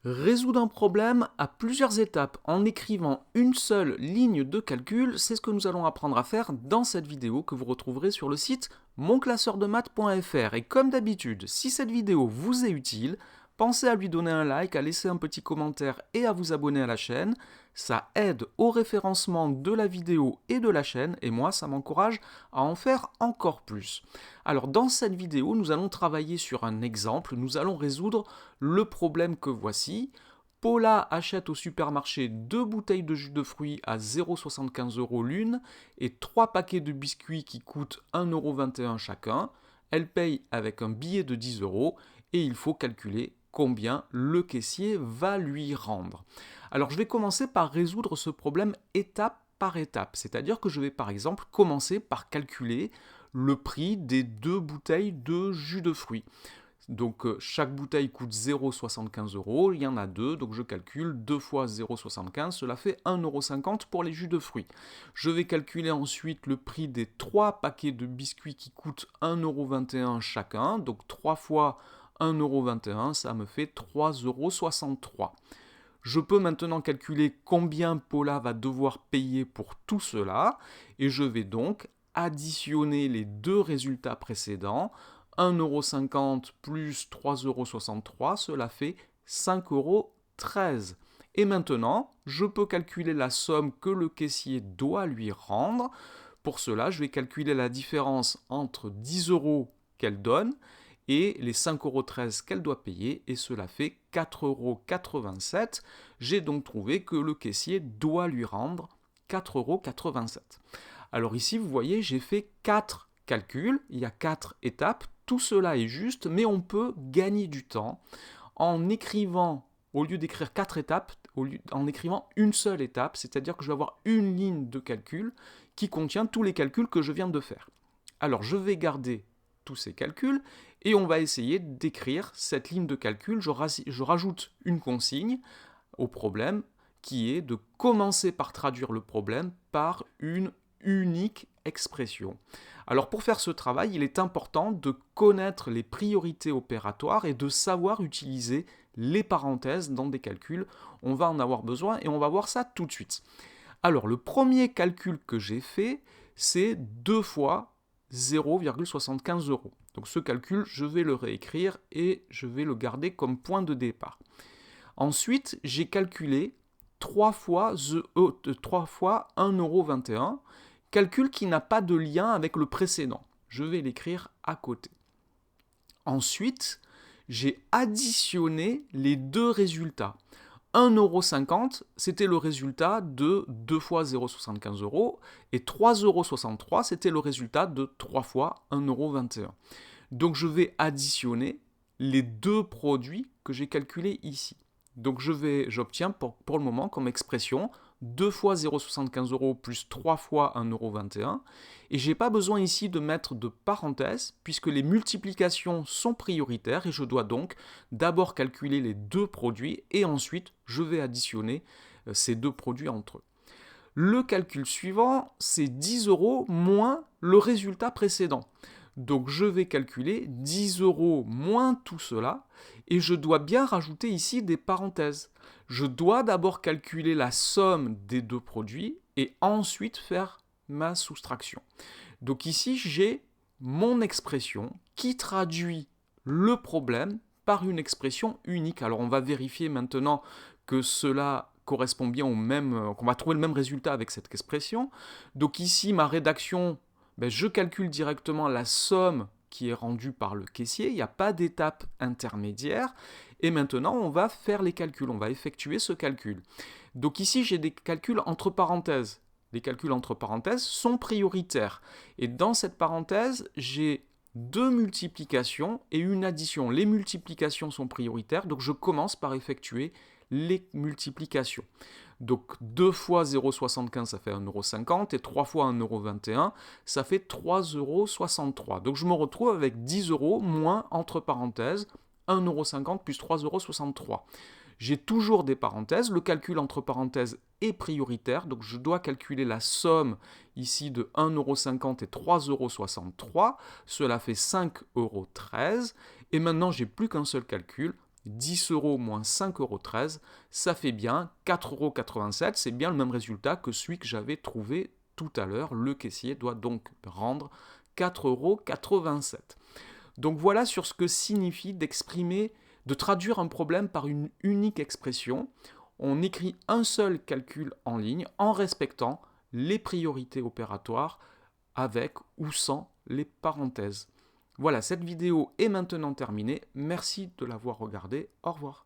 Résoudre un problème à plusieurs étapes en écrivant une seule ligne de calcul, c'est ce que nous allons apprendre à faire dans cette vidéo que vous retrouverez sur le site monclasseurdemaths.fr. Et comme d'habitude, si cette vidéo vous est utile, pensez à lui donner un like, à laisser un petit commentaire et à vous abonner à la chaîne. Ça aide au référencement de la vidéo et de la chaîne, et moi, ça m'encourage à en faire encore plus. Alors, dans cette vidéo, nous allons travailler sur un exemple. Nous allons résoudre le problème que voici. Paula achète au supermarché 2 bouteilles de jus de fruits à 0,75 € l'une et 3 paquets de biscuits qui coûtent 1,21 € chacun. Elle paye avec un billet de 10 € et il faut calculer combien le caissier va lui rendre. Alors je vais commencer par résoudre ce problème étape par étape, c'est-à-dire que je vais par exemple commencer par calculer le prix des 2 bouteilles de jus de fruits. Donc chaque bouteille coûte 0,75 €, il y en a deux, donc je calcule 2 fois 0,75, cela fait 1,50 € pour les jus de fruits. Je vais calculer ensuite le prix des 3 paquets de biscuits qui coûtent 1,21 € chacun, donc 3 fois 1,21 €, ça me fait 3,63 €. Je peux maintenant calculer combien Paula va devoir payer pour tout cela, et je vais donc additionner les deux résultats précédents. 1,50 € plus 3,63 €, cela fait 5,13 €. Et maintenant, je peux calculer la somme que le caissier doit lui rendre. Pour cela, je vais calculer la différence entre 10 € qu'elle donne et les 5,13 € qu'elle doit payer, et cela fait 4,87 €. J'ai donc trouvé que le caissier doit lui rendre 4,87 €. Alors ici, vous voyez, j'ai fait 4 calculs, il y a 4 étapes, tout cela est juste, mais on peut gagner du temps en écrivant, au lieu d'écrire 4 étapes, en écrivant une seule étape, c'est-à-dire que je vais avoir une ligne de calcul qui contient tous les calculs que je viens de faire. Alors je vais garder tous ces calculs et on va essayer d'écrire cette ligne de calcul. Je rajoute une consigne au problème qui est de commencer par traduire le problème par une unique expression. Alors pour faire ce travail, il est important de connaître les priorités opératoires et de savoir utiliser les parenthèses dans des calculs. On va en avoir besoin et on va voir ça tout de suite. Alors le premier calcul que j'ai fait, c'est 2 fois 0,75 €. Donc ce calcul, je vais le réécrire et je vais le garder comme point de départ. Ensuite, j'ai calculé 3 fois 1,21 €, calcul qui n'a pas de lien avec le précédent. Je vais l'écrire à côté. Ensuite, j'ai additionné les deux résultats. 1,50 €, c'était le résultat de 2 fois 0,75 € et 3,63 €, c'était le résultat de 3 fois 1,21 €. Donc je vais additionner les deux produits que j'ai calculés ici. Donc j'obtiens pour le moment comme expression 2 fois 0,75 € plus 3 fois 1,21 €. Et je n'ai pas besoin ici de mettre de parenthèses puisque les multiplications sont prioritaires et je dois donc d'abord calculer les deux produits et ensuite je vais additionner ces deux produits entre eux. Le calcul suivant, c'est 10 € moins le résultat précédent. Donc je vais calculer 10 € moins tout cela, et je dois bien rajouter ici des parenthèses. Je dois d'abord calculer la somme des deux produits, et ensuite faire ma soustraction. Donc ici, j'ai mon expression qui traduit le problème par une expression unique. Alors on va vérifier maintenant que cela correspond bien qu'on va trouver le même résultat avec cette expression. Donc ici, ma rédaction, je calcule directement la somme qui est rendue par le caissier, il n'y a pas d'étape intermédiaire, et maintenant on va faire les calculs, on va effectuer ce calcul. Donc ici j'ai des calculs entre parenthèses. Les calculs entre parenthèses sont prioritaires, et dans cette parenthèse j'ai deux multiplications et une addition. Les multiplications sont prioritaires, donc je commence par effectuer les multiplications. Donc 2 fois 0,75 ça fait 1,50 € et 3 fois 1,21 € ça fait 3,63 €. Donc je me retrouve avec 10 € moins entre parenthèses 1,50 € plus 3,63 €. J'ai toujours des parenthèses, le calcul entre parenthèses est prioritaire, donc je dois calculer la somme ici de 1,50 € et 3,63 €, cela fait 5,13 €, et maintenant j'ai plus qu'un seul calcul, 10 euros moins 5,13 €, ça fait bien 4,87 €. C'est bien le même résultat que celui que j'avais trouvé tout à l'heure. Le caissier doit donc rendre 4,87 €. Donc voilà sur ce que signifie de traduire un problème par une unique expression. On écrit un seul calcul en ligne en respectant les priorités opératoires avec ou sans les parenthèses. Voilà, cette vidéo est maintenant terminée. Merci de l'avoir regardée. Au revoir.